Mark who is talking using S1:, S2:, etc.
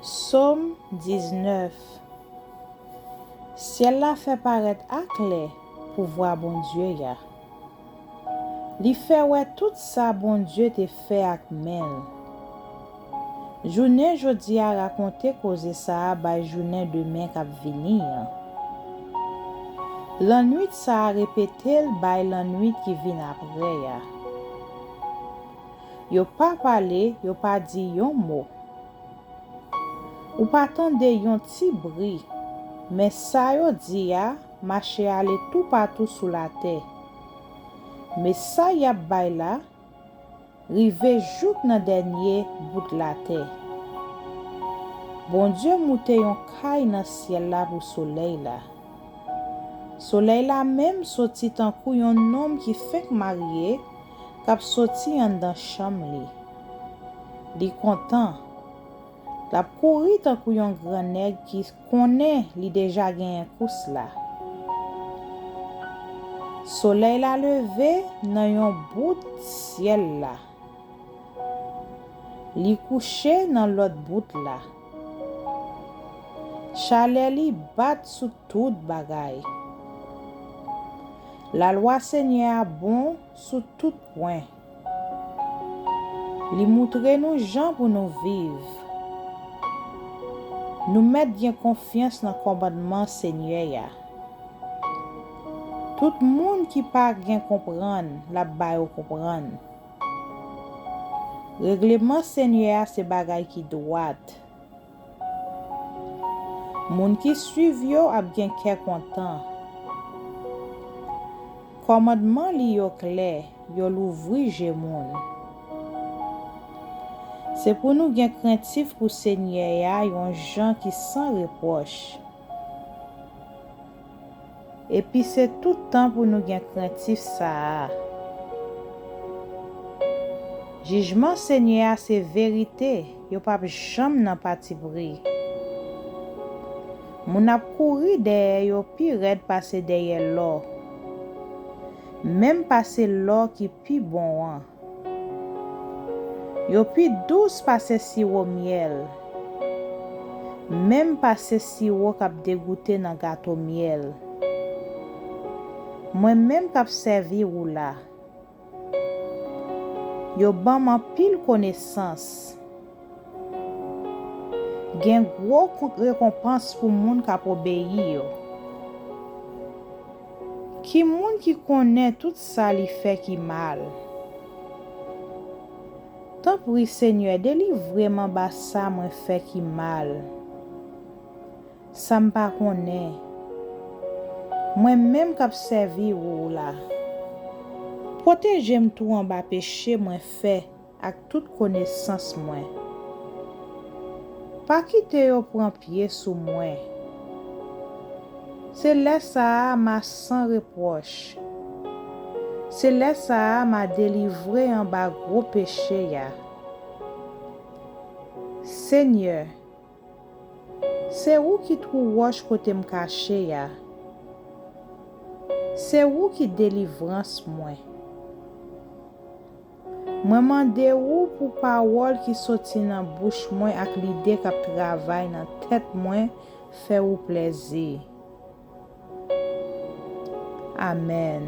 S1: Psaume 19. Ciel la fait paraître à clair pour voir bon Dieu ya. Li fait ouais tout ça bon Dieu te fait ak men. Journée jodi a raconter cause ça bay journée demain k'ap venir. La nuit ça a répété bay la nuit qui vient après ya. Yo pas parlé, yo pas dit yon mot. Ou pas tande yon ti bri, mais ça yo di ya, marché aller tout partout sous la terre. Mais ça y a bay la, rive jouk nan dernier bout la terre. Bon Dieu moute yon kay nan ciel la pour soleil la. Soleil la même sorti tan kou yon homme qui fait marié, kap sorti en dan chambre li. Li content. La kouri tan kou yon grand nèg qui connaît li déjà gen kous la. Soleil la levé nan yon bout ciel la. Li couché nan l'autre bout la. Chaleur li bat sous tout bagay. La loi Seigneur bon sous tout point. Li montre nous gens pour nous vivre. Nous mettre bien confiance dans commandement Seigneur ya. Tout monde qui pas bien comprendre, la bay ou comprendre. Règlement Seigneur c'est bagay qui droite. Moun qui suiv yo a bien cœur content. Commandement li yo clair, yo l'ouvri je moun. C'est pour nous gen craintif pour Seigneur ya yon gens qui sans reproche. Et puis c'est tout temps pour nous gen craintif ça. Jugement Seigneur c'est vérité, yo pa jam nan pati bri. Moun ap kouri derrière yo pi red passe derrière l'or. Même passe l'or qui pi bon an. Yo pi douce passe sirop miel. Même passe sirop k'ap dégoûté nan gâteau miel. Moi même k'ap servi ou la. Yo ban man pile connaissance. Gen gros récompense pour moun k'ap obéi yo. Ki moun qui connaît tout ça li fait qui mal. Tant prie Seigneur, délivrez-moi ba ça moi fait qui mal. Ça m'pa connaît. Moi même k'ap servi ou la. Protégez-moi tout en bas péché moi fait ak toute connaissance moi. Pas quitter yo prend pied sous moi. C'est là ça m'a sans reproche. C'est là ça m'a délivré en bas gros péché ya. Seigneur, c'est où qui trouve roche côté me caché ya. C'est où qui délivrance moi. Moi mande ou pour parole qui sorti dans bouche moi ak l'idée k'ap travail dans tête moi fait ou plaisir. Amen.